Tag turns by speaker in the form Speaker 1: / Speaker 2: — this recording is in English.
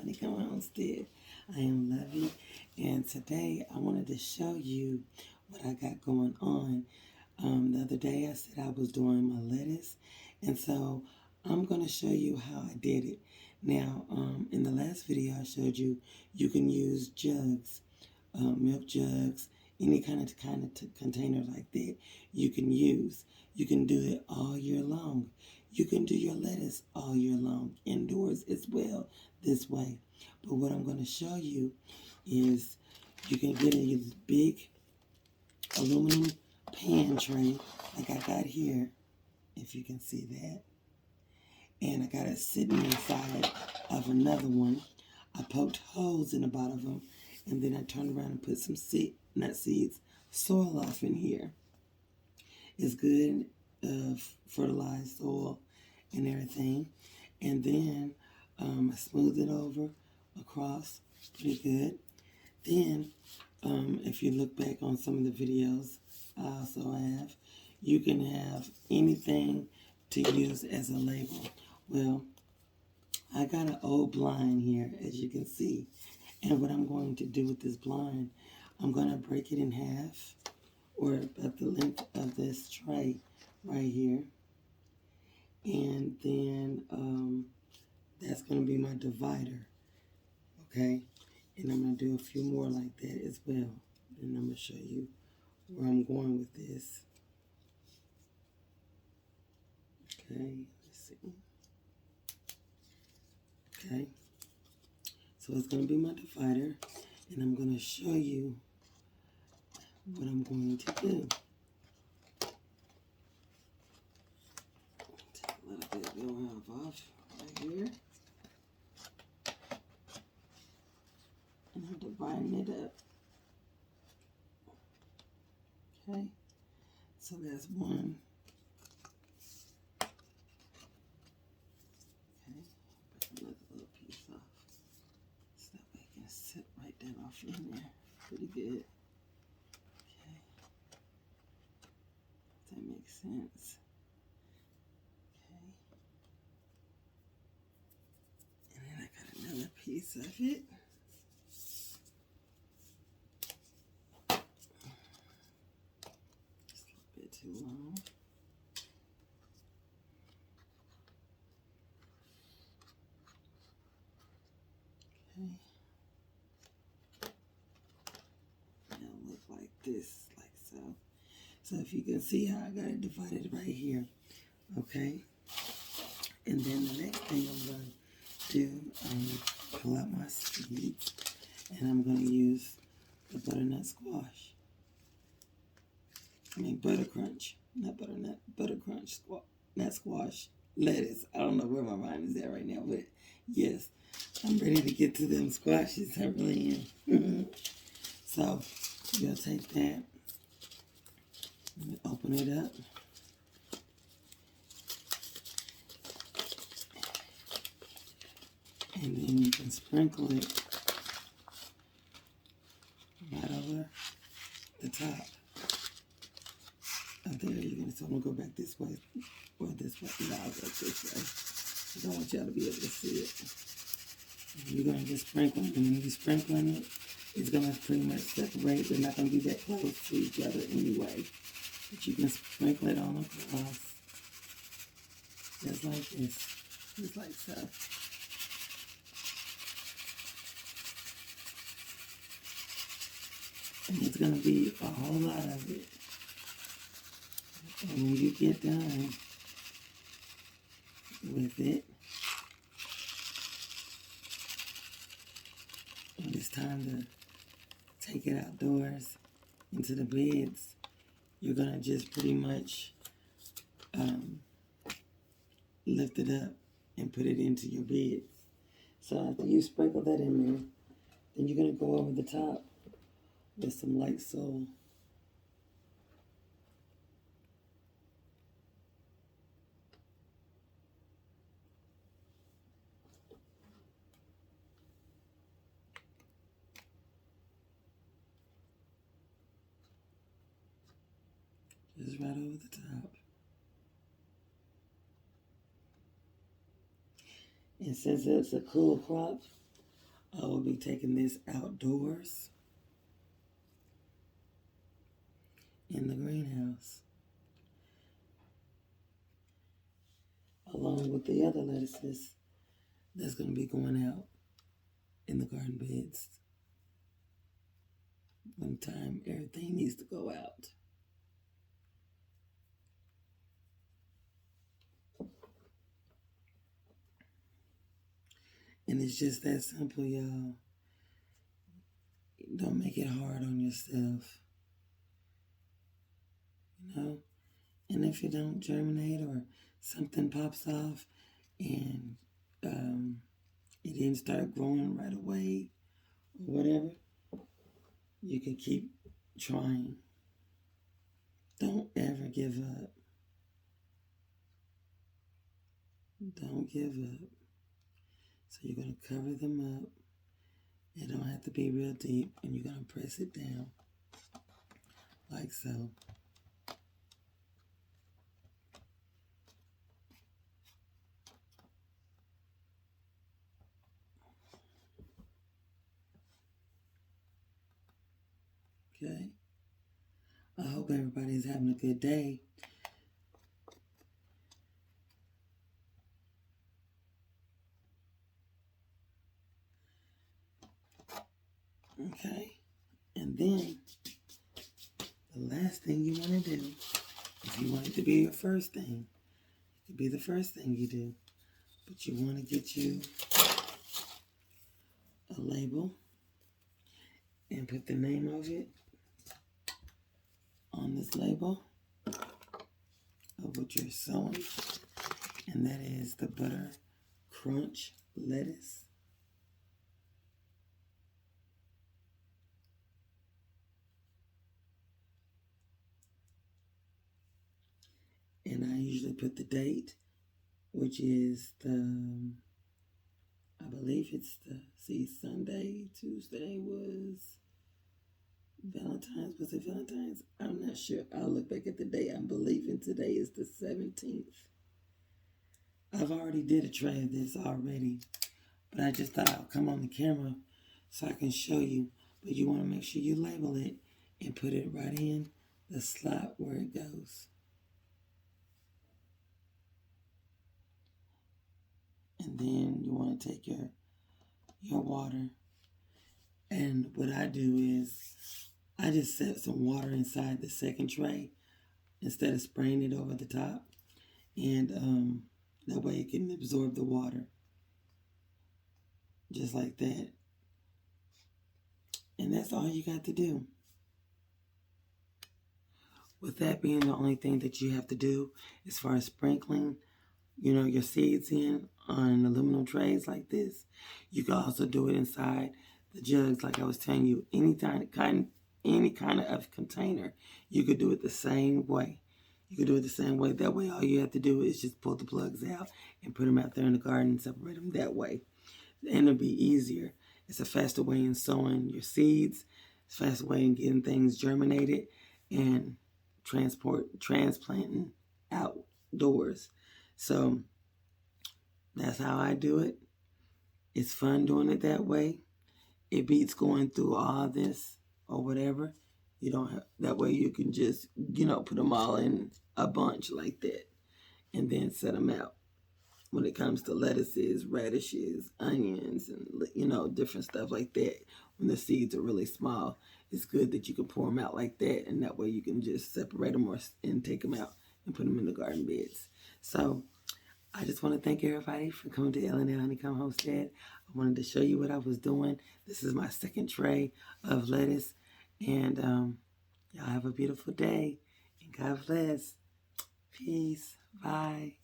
Speaker 1: Honeycomb Homestead. I am Lovey, and today I wanted to show you what I got going on. The other day I said I was doing my lettuce, and so I'm going to show you how I did it. Now, in the last video I showed you can use jugs, milk jugs, any kind of container like that you can use. You can do it all year long. You can do your lettuce all year long, indoors as well, this way. But what I'm going to show you is you can get a big aluminum pan tray like I got here, if you can see that. And I got it sitting inside of another one. I poked holes in the bottom of them, and then I turned around and put some soil off in here. It's good fertilized soil and everything. And then I smoothed it over across pretty good. Then if you look back on some of the videos I also have, you can have anything to use as a label. Well, I got an old blind here, as you can see. And what I'm going to do with this blind, I'm going to break it in half, or about the length of this tray right here. And then that's going to be my divider, okay? And I'm going to do a few more like that as well. And I'm going to show you where I'm going with this. Okay, let's see. Okay, so it's going to be my divider, and I'm going to show you what I'm going to do. Take a little bit off right here. And I'm dividing it up. Okay, so that's one. Okay, put another little piece off. So that way it can sit right down off in there. Pretty good. Okay, if that makes sense. Okay, and then I got another piece of it. Too long. Okay. Now look like this, like so. So if you can see how I got it divided right here, okay. And then the next thing I'm going to do, pull out my seeds, and I'm going to use the butternut squash. Butter crunch, not butternut, butter crunch, not squash, lettuce. I don't know where my mind is at right now, but yes, I'm ready to get to them squashes. I really am. So, you'll take that, and open it up. And then you can sprinkle it right over the top. Up there, so I'm going to go back this way, or this way. No, I'll go this way. I don't want y'all to be able to see it. And you're going to just sprinkle it, and when you're sprinkling it, it's going to pretty much separate. They're not going to be that close to each other anyway. But you can sprinkle it on across, just like this, just like so. And it's going to be a whole lot of it. And when you get done with it, when it's time to take it outdoors into the beds, you're going to just pretty much lift it up and put it into your beds. So after you sprinkle that in there, then you're going to go over the top with some light soil. Just right over the top. And since it's a cool crop, I will be taking this outdoors in the greenhouse, along with the other lettuces that's going to be going out in the garden beds when time everything needs to go out. And it's just that simple, y'all. Don't make it hard on yourself, you know? And if you don't germinate or something pops off and it didn't start growing right away or whatever, you can keep trying. Don't ever give up. Don't give up. So you're going to cover them up. It don't have to be real deep, and you're going to press it down like so. Okay? I hope everybody's having a good day. Okay? And then, the last thing you want to do, if you want it to be your first thing, it could be the first thing you do, but you want to get you a label and put the name of it on this label of what you're sowing, and that is the butter crunch lettuce. And I usually put the date, which is I believe it's Sunday, Tuesday was Valentine's. Was it Valentine's? I'm not sure. I'll look back at the day. I'm believing today is the 17th. I've already did a tray of this already, but I just thought I'll come on the camera so I can show you. But you want to make sure you label it and put it right in the slot where it goes. And then you want to take your water. And what I do is I just set some water inside the second tray instead of spraying it over the top. And that way it can absorb the water. Just like that. And that's all you got to do. With that being the only thing that you have to do as far as sprinkling, your seeds in on aluminum trays like this. You can also do it inside the jugs, like I was telling you. Any kind of container, you could do it the same way. That way, all you have to do is just pull the plugs out and put them out there in the garden and separate them that way. And it'll be easier. It's a faster way in sowing your seeds. It's a faster way in getting things germinated and transplanting outdoors. So that's how I do it. It's fun doing it that way. It beats going through all this or whatever. That way you can just, put them all in a bunch like that and then set them out. When it comes to lettuces, radishes, onions, and, different stuff like that, when the seeds are really small, it's good that you can pour them out like that, and that way you can just separate them and take them out and put them in the garden beds. So I just want to thank everybody for coming to L&L Honeycomb Homestead. I wanted to show you what I was doing. This is my second tray of lettuce, and y'all have a beautiful day, and God bless. Peace. Bye.